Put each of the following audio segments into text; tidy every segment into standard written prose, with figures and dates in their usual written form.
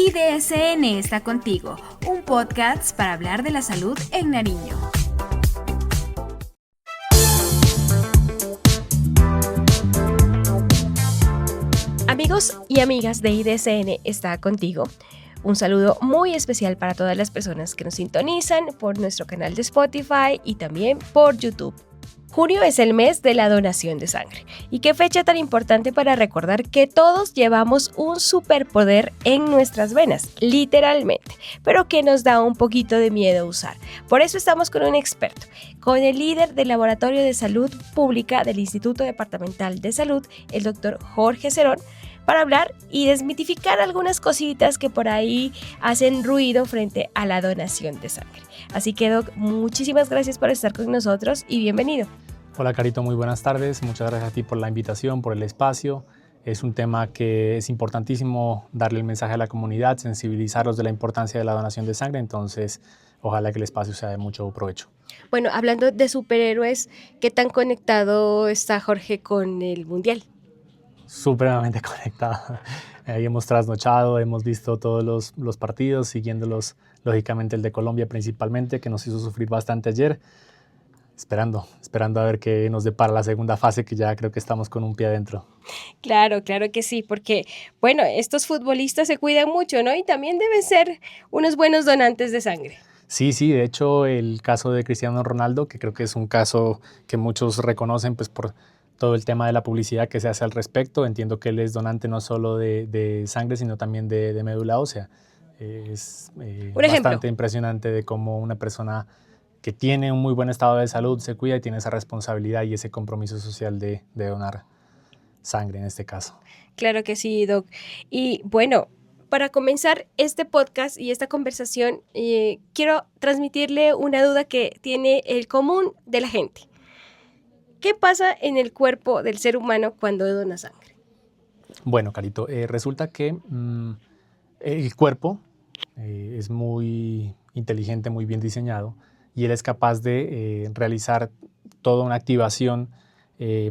IDSN está contigo, un podcast para hablar de la salud en Nariño. Amigos y amigas de IDSN está contigo. Un saludo muy especial para todas las personas que nos sintonizan por nuestro canal de Spotify y también por YouTube. Junio es el mes de la donación de sangre. Y qué fecha tan importante para recordar que todos llevamos un superpoder en nuestras venas, literalmente, pero que nos da un poquito de miedo usar. Por eso estamos con un experto, con el líder del Laboratorio de Salud Pública del Instituto Departamental de Salud, el doctor Jorge Cerón, para hablar y desmitificar algunas cositas que por ahí hacen ruido frente a la donación de sangre. Así que, Doc, muchísimas gracias por estar con nosotros y bienvenido. Hola, Carito, muy buenas tardes. Muchas gracias a ti por la invitación, por el espacio. Es un tema que es importantísimo darle el mensaje a la comunidad, sensibilizarlos de la importancia de la donación de sangre, entonces ojalá que el espacio sea de mucho provecho. Bueno, hablando de superhéroes, ¿qué tan conectado está Jorge con el Mundial? Supremamente conectado. Ahí hemos trasnochado, hemos visto todos los partidos, siguiéndolos, lógicamente el de Colombia principalmente, que nos hizo sufrir bastante ayer. Esperando a ver qué nos depara la segunda fase, que ya creo que estamos con un pie adentro. Claro que sí, porque, bueno, estos futbolistas se cuidan mucho, ¿no? Y también deben ser unos buenos donantes de sangre. Sí, de hecho, el caso de Cristiano Ronaldo, que creo que es un caso que muchos reconocen pues por todo el tema de la publicidad que se hace al respecto. Entiendo que él es donante no solo de sangre, sino también de médula ósea. Es bastante impresionante de cómo una persona que tiene un muy buen estado de salud se cuida y tiene esa responsabilidad y ese compromiso social de donar sangre en este caso. Claro que sí, Doc. Y bueno, para comenzar este podcast y esta conversación, quiero transmitirle una duda que tiene el común de la gente. ¿Qué pasa en el cuerpo del ser humano cuando dona sangre? Bueno, Carito, resulta que el cuerpo es muy inteligente, muy bien diseñado, y él es capaz de realizar toda una activación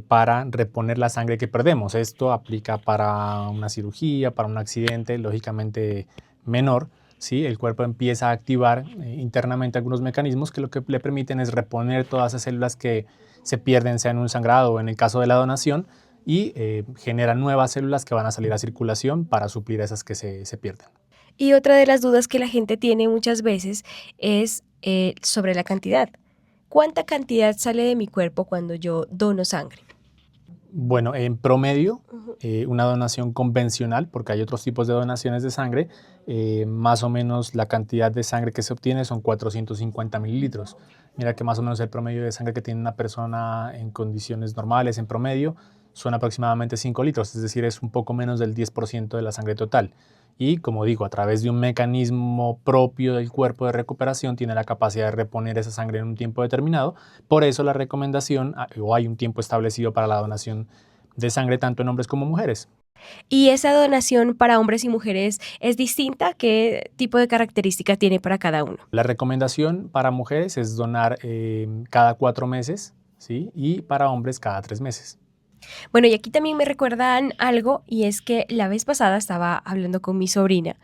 para reponer la sangre que perdemos. Esto aplica para una cirugía, para un accidente, lógicamente menor. ¿Sí? El cuerpo empieza a activar internamente algunos mecanismos que lo que le permiten es reponer todas esas células que se pierden, sea en un sangrado o en el caso de la donación, y generan nuevas células que van a salir a circulación para suplir esas que se pierden. Y otra de las dudas que la gente tiene muchas veces es sobre la cantidad. ¿Cuánta cantidad sale de mi cuerpo cuando yo dono sangre? Bueno, en promedio, una donación convencional, porque hay otros tipos de donaciones de sangre, más o menos la cantidad de sangre que se obtiene son 450 mililitros. Mira que más o menos el promedio de sangre que tiene una persona en condiciones normales, en promedio, son aproximadamente 5 litros, es decir, es un poco menos del 10% de la sangre total. Y como digo, a través de un mecanismo propio del cuerpo de recuperación tiene la capacidad de reponer esa sangre en un tiempo determinado. Por eso la recomendación, o hay un tiempo establecido para la donación de sangre tanto en hombres como mujeres. ¿Y esa donación para hombres y mujeres es distinta? ¿Qué tipo de características tiene para cada uno? La recomendación para mujeres es donar cada 4 meses, ¿sí? Y para hombres cada 3 meses. Bueno, y aquí también me recuerdan algo, y es que la vez pasada estaba hablando con mi sobrina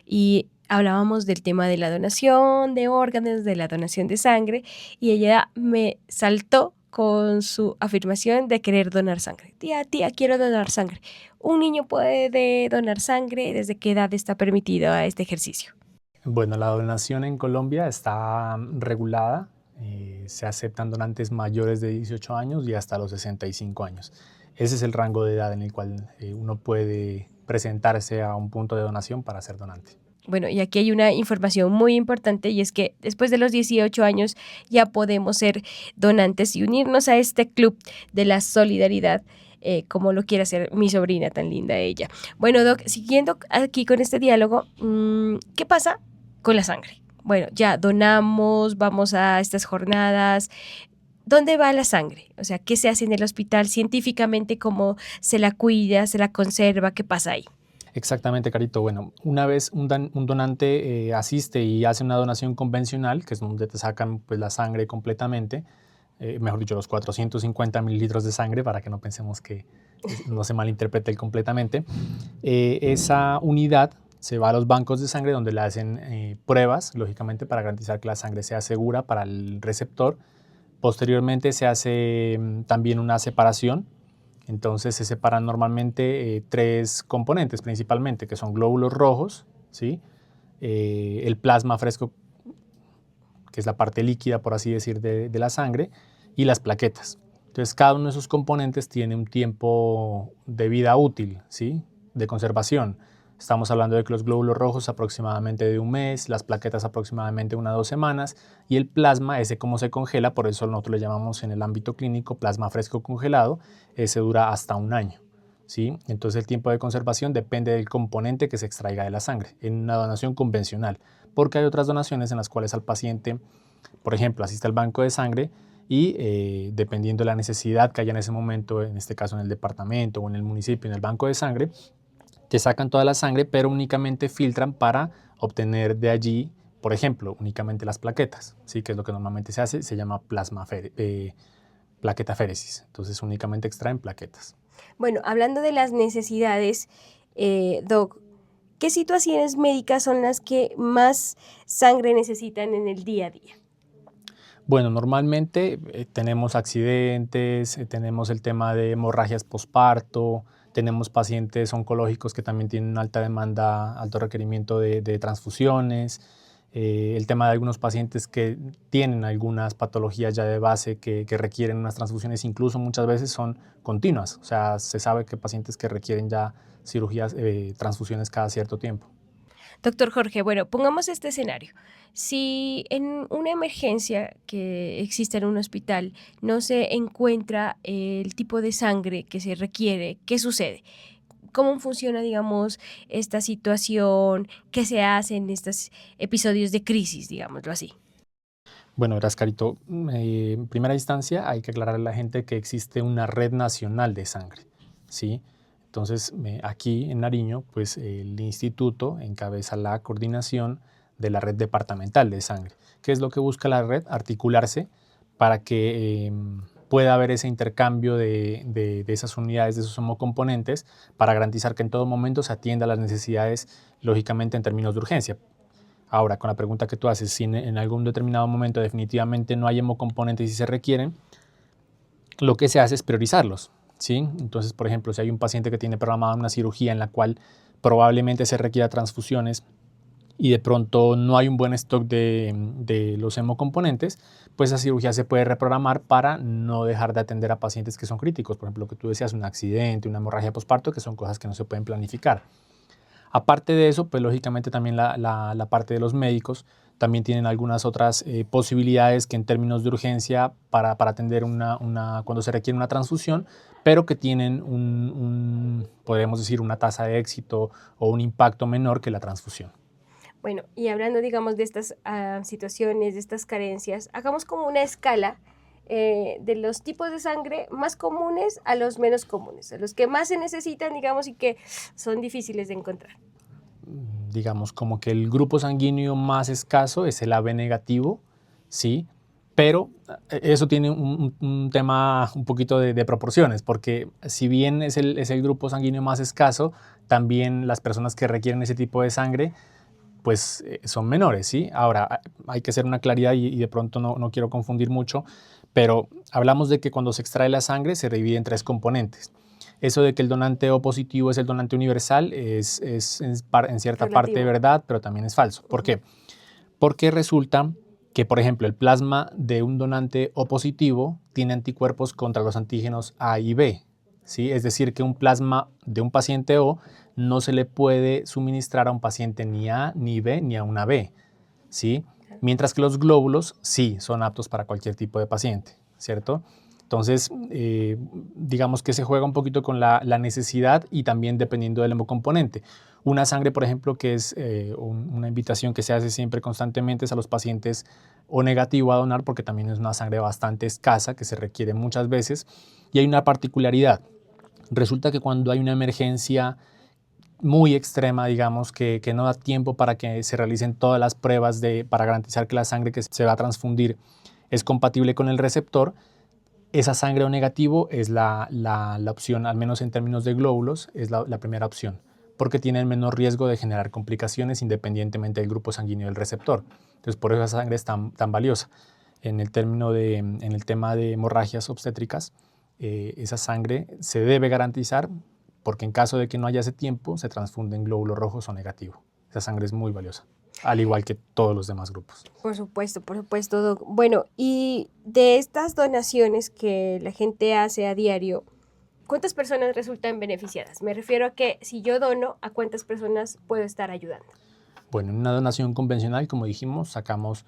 y hablábamos del tema de la donación de órganos, de la donación de sangre, y ella me saltó con su afirmación de querer donar sangre. Tía, quiero donar sangre. ¿Un niño puede donar sangre? ¿Desde qué edad está permitido este ejercicio? Bueno, la donación en Colombia está regulada. Se aceptan donantes mayores de 18 años y hasta los 65 años. Ese es el rango de edad en el cual uno puede presentarse a un punto de donación para ser donante. Bueno, y aquí hay una información muy importante, y es que después de los 18 años ya podemos ser donantes y unirnos a este club de la solidaridad, como lo quiere hacer mi sobrina tan linda ella. Bueno, Doc, siguiendo aquí con este diálogo, ¿qué pasa con la sangre? Bueno, ya donamos, vamos a estas jornadas. ¿Dónde va la sangre? O sea, ¿qué se hace en el hospital científicamente? ¿Cómo se la cuida, se la conserva? ¿Qué pasa ahí? Exactamente, Carito. Bueno, una vez un donante asiste y hace una donación convencional, que es donde te sacan pues, la sangre completamente, mejor dicho, los 450 mililitros de sangre, para que no pensemos que no se malinterprete completamente, esa unidad se va a los bancos de sangre donde le hacen pruebas, lógicamente para garantizar que la sangre sea segura para el receptor. Posteriormente se hace también una separación. Entonces se separan normalmente 3 componentes principalmente, que son glóbulos rojos, ¿sí? El plasma fresco, que es la parte líquida, por así decir, de la sangre, y las plaquetas. Entonces cada uno de esos componentes tiene un tiempo de vida útil, ¿sí? De conservación. Estamos hablando de que los glóbulos rojos aproximadamente de un mes, las plaquetas aproximadamente 1 a 2 semanas y el plasma, ese como se congela, por eso nosotros le llamamos en el ámbito clínico plasma fresco congelado, ese dura hasta 1 año, ¿sí? Entonces el tiempo de conservación depende del componente que se extraiga de la sangre en una donación convencional, porque hay otras donaciones en las cuales al paciente, por ejemplo, asiste al banco de sangre y dependiendo de la necesidad que haya en ese momento, en este caso en el departamento o en el municipio, en el banco de sangre, te sacan toda la sangre, pero únicamente filtran para obtener de allí, por ejemplo, únicamente las plaquetas, ¿sí? Que es lo que normalmente se hace, se llama plaquetaféresis. Entonces únicamente extraen plaquetas. Bueno, hablando de las necesidades, Doc, ¿qué situaciones médicas son las que más sangre necesitan en el día a día? Bueno, normalmente tenemos accidentes, tenemos el tema de hemorragias posparto, tenemos pacientes oncológicos que también tienen alta demanda, alto requerimiento de transfusiones, el tema de algunos pacientes que tienen algunas patologías ya de base que requieren unas transfusiones, incluso muchas veces son continuas, o sea, se sabe que pacientes que requieren ya cirugías, transfusiones cada cierto tiempo. Doctor Jorge, bueno, pongamos este escenario. Si en una emergencia que existe en un hospital no se encuentra el tipo de sangre que se requiere, ¿qué sucede? ¿Cómo funciona, digamos, esta situación? ¿Qué se hace en estos episodios de crisis, digámoslo así? Bueno, verás, Carito, en primera instancia hay que aclararle a la gente que existe una red nacional de sangre, ¿sí? Entonces, aquí en Nariño, pues el instituto encabeza la coordinación de la red departamental de sangre. ¿Qué es lo que busca la red? Articularse para que pueda haber ese intercambio de esas unidades, de esos homocomponentes, para garantizar que en todo momento se atienda a las necesidades, lógicamente en términos de urgencia. Ahora, con la pregunta que tú haces, si en algún determinado momento definitivamente no hay hemocomponentes y se requieren, lo que se hace es priorizarlos, ¿sí? Entonces, por ejemplo, si hay un paciente que tiene programada una cirugía en la cual probablemente se requiera transfusiones y de pronto no hay un buen stock de los hemocomponentes, pues esa cirugía se puede reprogramar para no dejar de atender a pacientes que son críticos. Por ejemplo, lo que tú decías, un accidente, una hemorragia posparto, que son cosas que no se pueden planificar. Aparte de eso, pues lógicamente también la parte de los médicos también tienen algunas otras posibilidades que en términos de urgencia para atender cuando se requiere una transfusión, pero que tienen podríamos decir, una tasa de éxito o un impacto menor que la transfusión. Bueno, y hablando, digamos, de estas situaciones, de estas carencias, hagamos como una escala de los tipos de sangre más comunes a los menos comunes, a los que más se necesitan, digamos, y que son difíciles de encontrar. Digamos, como que el grupo sanguíneo más escaso es el AB negativo, ¿sí? Pero eso tiene un tema un poquito de proporciones, porque si bien es el grupo sanguíneo más escaso, también las personas que requieren ese tipo de sangre pues son menores, ¿sí? Ahora, hay que hacer una claridad y de pronto no quiero confundir mucho, pero hablamos de que cuando se extrae la sangre se divide en 3 componentes. Eso de que el donante O positivo es el donante universal es en cierta parte verdad, pero también es falso. ¿Por qué? Porque resulta que, por ejemplo, el plasma de un donante O positivo tiene anticuerpos contra los antígenos A y B, ¿sí? Es decir, que un plasma de un paciente O no se le puede suministrar a un paciente ni A, ni B, ni a una B, ¿sí? Mientras que los glóbulos sí son aptos para cualquier tipo de paciente, ¿cierto? Entonces, digamos que se juega un poquito con la necesidad y también dependiendo del hemocomponente. Una sangre, por ejemplo, que es una invitación que se hace siempre constantemente es a los pacientes O negativo a donar, porque también es una sangre bastante escasa que se requiere muchas veces. Y hay una particularidad. Resulta que cuando hay una emergencia muy extrema, digamos, que no da tiempo para que se realicen todas las pruebas para garantizar que la sangre que se va a transfundir es compatible con el receptor, esa sangre O negativo es la opción, al menos en términos de glóbulos, es la primera opción. porque tienen menos riesgo de generar complicaciones independientemente del grupo sanguíneo del receptor. Entonces, por eso esa sangre es tan valiosa. En el tema de hemorragias obstétricas, esa sangre se debe garantizar porque en caso de que no haya ese tiempo, se transfunde en glóbulos rojos o negativos. Esa sangre es muy valiosa, al igual que todos los demás grupos. Por supuesto, Doc. Bueno, y de estas donaciones que la gente hace a diario, ¿cuántas personas resultan beneficiadas? Me refiero a que si yo dono, ¿a cuántas personas puedo estar ayudando? Bueno, en una donación convencional, como dijimos, sacamos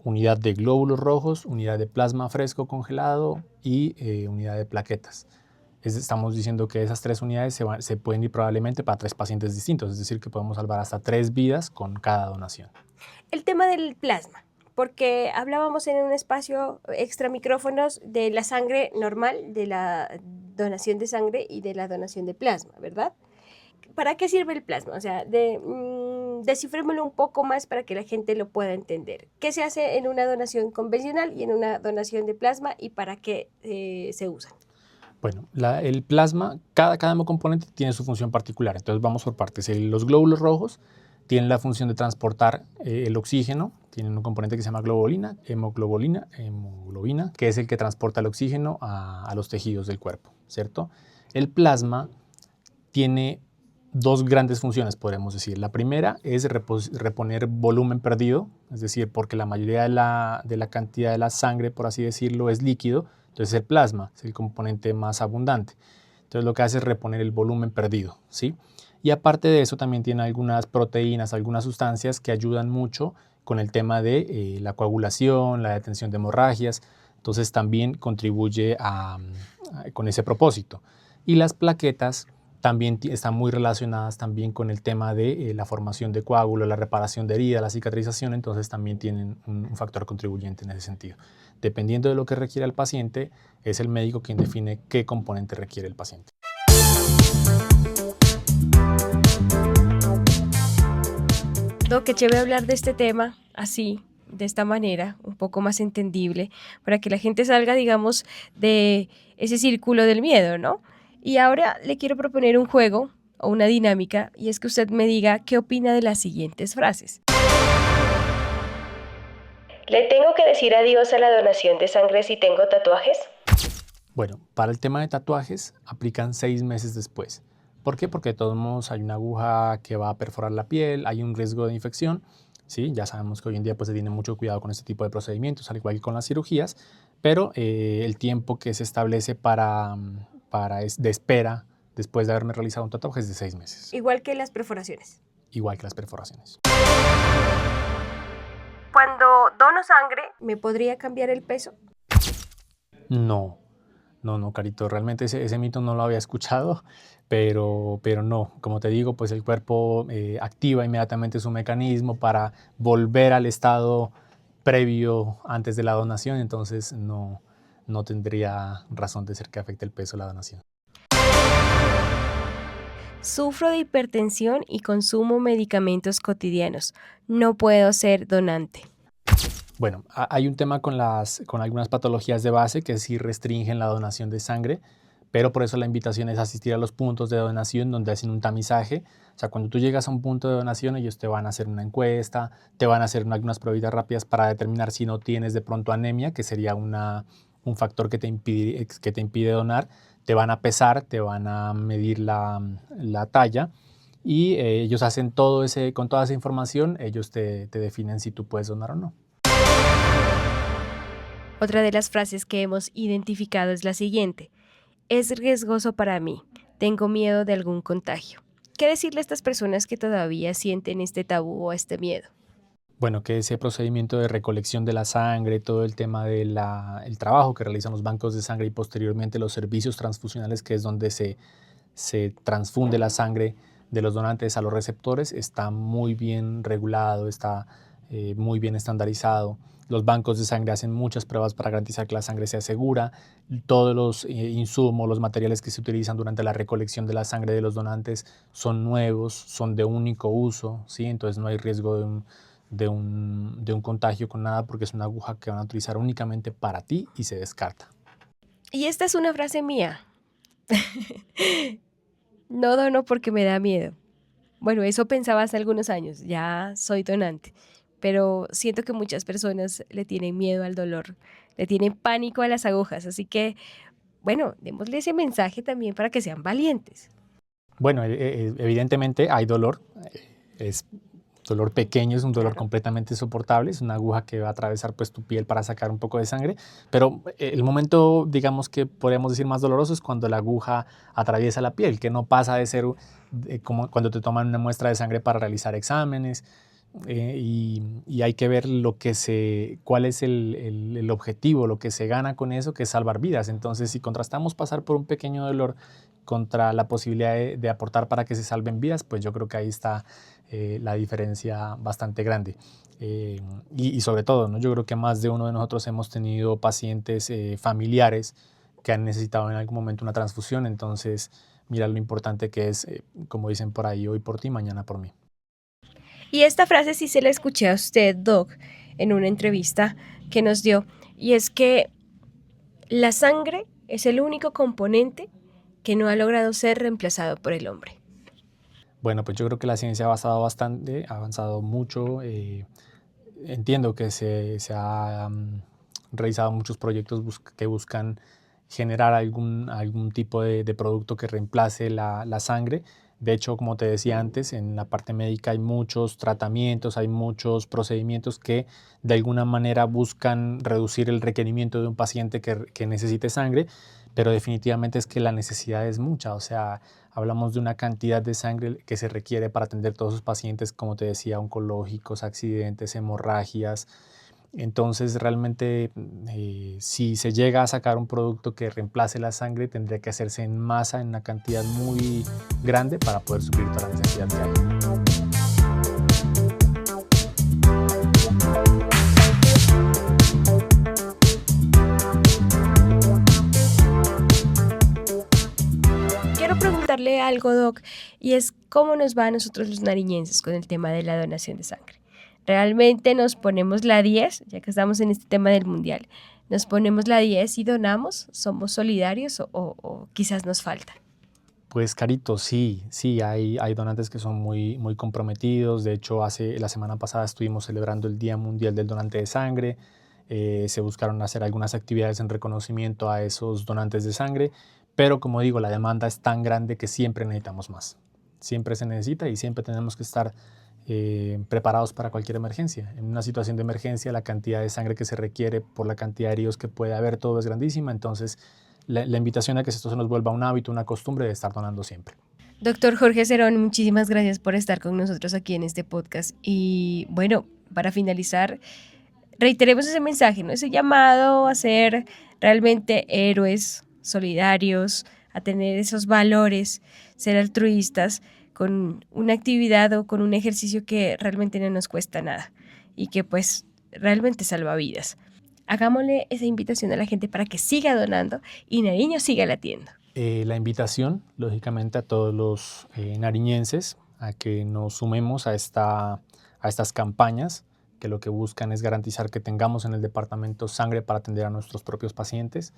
unidad de glóbulos rojos, unidad de plasma fresco congelado y unidad de plaquetas. Estamos diciendo que esas 3 unidades se pueden ir probablemente para 3 pacientes distintos, es decir, que podemos salvar hasta 3 vidas con cada donación. El tema del plasma, porque hablábamos en un espacio extra micrófonos de la sangre normal, de la donación de sangre y de la donación de plasma, ¿verdad? ¿Para qué sirve el plasma? O sea, descifrémoslo un poco más para que la gente lo pueda entender. ¿Qué se hace en una donación convencional y en una donación de plasma y para qué se usan? Bueno, el plasma, cada hemocomponente tiene su función particular, entonces vamos por partes. Los glóbulos rojos tienen la función de transportar el oxígeno, tienen un componente que se llama hemoglobina, que es el que transporta el oxígeno a los tejidos del cuerpo, ¿cierto? El plasma tiene 2 grandes funciones, podríamos decir. La primera es reponer volumen perdido, es decir, porque la mayoría de la cantidad de la sangre, por así decirlo, es líquido. Entonces el plasma es el componente más abundante. Entonces lo que hace es reponer el volumen perdido, ¿sí? Y aparte de eso también tiene algunas proteínas, algunas sustancias que ayudan mucho con el tema de la coagulación, la detención de hemorragias. Entonces también contribuye con ese propósito. Y las plaquetas también están muy relacionadas también con el tema de la formación de coágulos, la reparación de heridas, la cicatrización, entonces también tienen un factor contribuyente en ese sentido. Dependiendo de lo que requiera el paciente, es el médico quien define qué componente requiere el paciente. Doc, qué chévere hablar de este tema así, de esta manera, un poco más entendible, para que la gente salga, digamos, de ese círculo del miedo, ¿no? Y ahora le quiero proponer un juego o una dinámica, y es que usted me diga qué opina de las siguientes frases. ¿Le tengo que decir adiós a la donación de sangre si tengo tatuajes? Bueno, para el tema de tatuajes aplican 6 meses después. ¿Por qué? Porque de todos modos hay una aguja que va a perforar la piel, hay un riesgo de infección. ¿Sí? Ya sabemos que hoy en día pues, se tiene mucho cuidado con este tipo de procedimientos, al igual que con las cirugías, pero el tiempo que se establece de espera después de haberme realizado un tatuaje es de 6 meses. Igual que las perforaciones. Igual que las perforaciones. Cuando dono sangre, ¿me podría cambiar el peso? No, Carito, realmente ese mito no lo había escuchado, pero no, como te digo, pues el cuerpo activa inmediatamente su mecanismo para volver al estado previo antes de la donación, entonces no tendría razón de ser que afecte el peso de la donación. Sufro de hipertensión y consumo medicamentos cotidianos. No puedo ser donante. Bueno, hay un tema con algunas patologías de base que sí restringen la donación de sangre, pero por eso la invitación es asistir a los puntos de donación donde hacen un tamizaje. O sea, cuando tú llegas a un punto de donación, ellos te van a hacer una encuesta, te van a hacer algunas pruebas rápidas para determinar si no tienes de pronto anemia, que sería un factor que te impide donar. Te van a pesar, te van a medir la talla y ellos hacen con toda esa información, ellos te definen si tú puedes donar o no. Otra de las frases que hemos identificado es la siguiente. Es riesgoso para mí. Tengo miedo de algún contagio. ¿Qué decirle a estas personas que todavía sienten este tabú o este miedo? Bueno, que ese procedimiento de recolección de la sangre, todo el tema del trabajo que realizan los bancos de sangre y posteriormente los servicios transfusionales, que es donde se transfunde la sangre de los donantes a los receptores, está muy bien regulado, está muy bien estandarizado. Los bancos de sangre hacen muchas pruebas para garantizar que la sangre sea segura. Todos los insumos, los materiales que se utilizan durante la recolección de la sangre de los donantes son nuevos, son de único uso, ¿sí? Entonces no hay riesgo de un contagio con nada porque es una aguja que van a utilizar únicamente para ti y se descarta. Y esta es una frase mía. No dono porque me da miedo. Bueno, eso pensaba hace algunos años, ya soy donante, pero siento que muchas personas le tienen miedo al dolor, le tienen pánico a las agujas, así que, bueno, démosle ese mensaje también para que sean valientes. Bueno, evidentemente hay dolor, es dolor pequeño, es un dolor Claro. completamente soportable, es una aguja que va a atravesar pues tu piel para sacar un poco de sangre, pero el momento, digamos que podríamos decir más doloroso es cuando la aguja atraviesa la piel, que no pasa de ser como cuando te toman una muestra de sangre para realizar exámenes. Y hay que ver cuál es el objetivo, lo que se gana con eso, que es salvar vidas. Entonces, si contrastamos pasar por un pequeño dolor contra la posibilidad de aportar para que se salven vidas, pues yo creo que ahí está la diferencia bastante grande. Y sobre todo, ¿no? Yo creo que más de uno de nosotros hemos tenido pacientes familiares que han necesitado en algún momento una transfusión. Entonces, mira lo importante que es, como dicen por ahí, hoy por ti, mañana por mí. Y esta frase sí se la escuché a usted, Doc, en una entrevista que nos dio, y es que la sangre es el único componente que no ha logrado ser reemplazado por el hombre. Bueno, pues yo creo que la ciencia ha avanzado bastante, ha avanzado mucho. Entiendo que se han realizado muchos proyectos que buscan generar algún tipo de producto que reemplace la sangre. De hecho, como te decía antes, en la parte médica hay muchos tratamientos, hay muchos procedimientos que de alguna manera buscan reducir el requerimiento de un paciente que necesite sangre, pero definitivamente es que la necesidad es mucha. O sea, hablamos de una cantidad de sangre que se requiere para atender todos los pacientes, como te decía, oncológicos, accidentes, hemorragias. Entonces, realmente, si se llega a sacar un producto que reemplace la sangre, tendría que hacerse en masa, en una cantidad muy grande para poder suplir toda la necesidad que hay. Quiero preguntarle algo, Doc, y es cómo nos va a nosotros los nariñenses con el tema de la donación de sangre. ¿Realmente nos ponemos la 10, ya que estamos en este tema del mundial? ¿Nos ponemos la 10 y donamos? ¿Somos solidarios o quizás nos falta? Pues Carito, sí, hay donantes que son muy comprometidos. De hecho, la semana pasada estuvimos celebrando el Día Mundial del Donante de Sangre. Se buscaron hacer algunas actividades en reconocimiento a esos donantes de sangre, pero como digo, la demanda es tan grande que siempre necesitamos más. Siempre se necesita y siempre tenemos que estar preparados para cualquier emergencia. En una situación de emergencia, la cantidad de sangre que se requiere por la cantidad de heridos que puede haber, todo es grandísima. Entonces, la invitación a que esto se nos vuelva un hábito, una costumbre de estar donando siempre. Doctor Jorge Cerón, muchísimas gracias por estar con nosotros aquí en este podcast. Y bueno, para finalizar, reiteremos ese mensaje, ¿no? Ese llamado a ser realmente héroes, solidarios, a tener esos valores, ser altruistas con una actividad o con un ejercicio que realmente no nos cuesta nada y que pues realmente salva vidas. Hagámosle esa invitación a la gente para que siga donando y Nariño siga latiendo. La invitación, lógicamente, a todos los nariñenses a que nos sumemos a estas campañas que lo que buscan es garantizar que tengamos en el departamento sangre para atender a nuestros propios pacientes.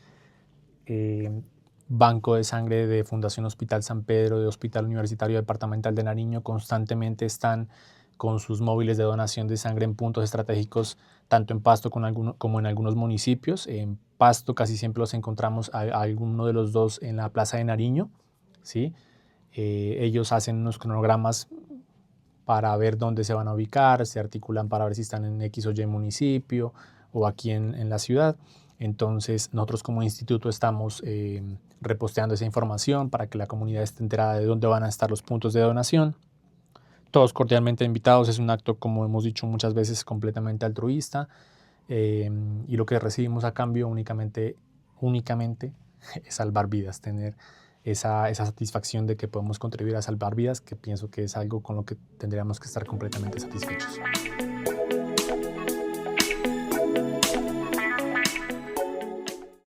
Banco de Sangre de Fundación Hospital San Pedro, de Hospital Universitario Departamental de Nariño, constantemente están con sus móviles de donación de sangre en puntos estratégicos, tanto en Pasto como en algunos municipios. En Pasto casi siempre los encontramos a alguno de los dos en la Plaza de Nariño, ¿sí? Ellos hacen unos cronogramas para ver dónde se van a ubicar, se articulan para ver si están en X o Y municipio o aquí en la ciudad. Entonces, nosotros como instituto estamos reposteando esa información para que la comunidad esté enterada de dónde van a estar los puntos de donación. Todos cordialmente invitados. Es un acto, como hemos dicho muchas veces, completamente altruista, y lo que recibimos a cambio únicamente es salvar vidas, tener esa satisfacción de que podemos contribuir a salvar vidas, que pienso que es algo con lo que tendríamos que estar completamente satisfechos.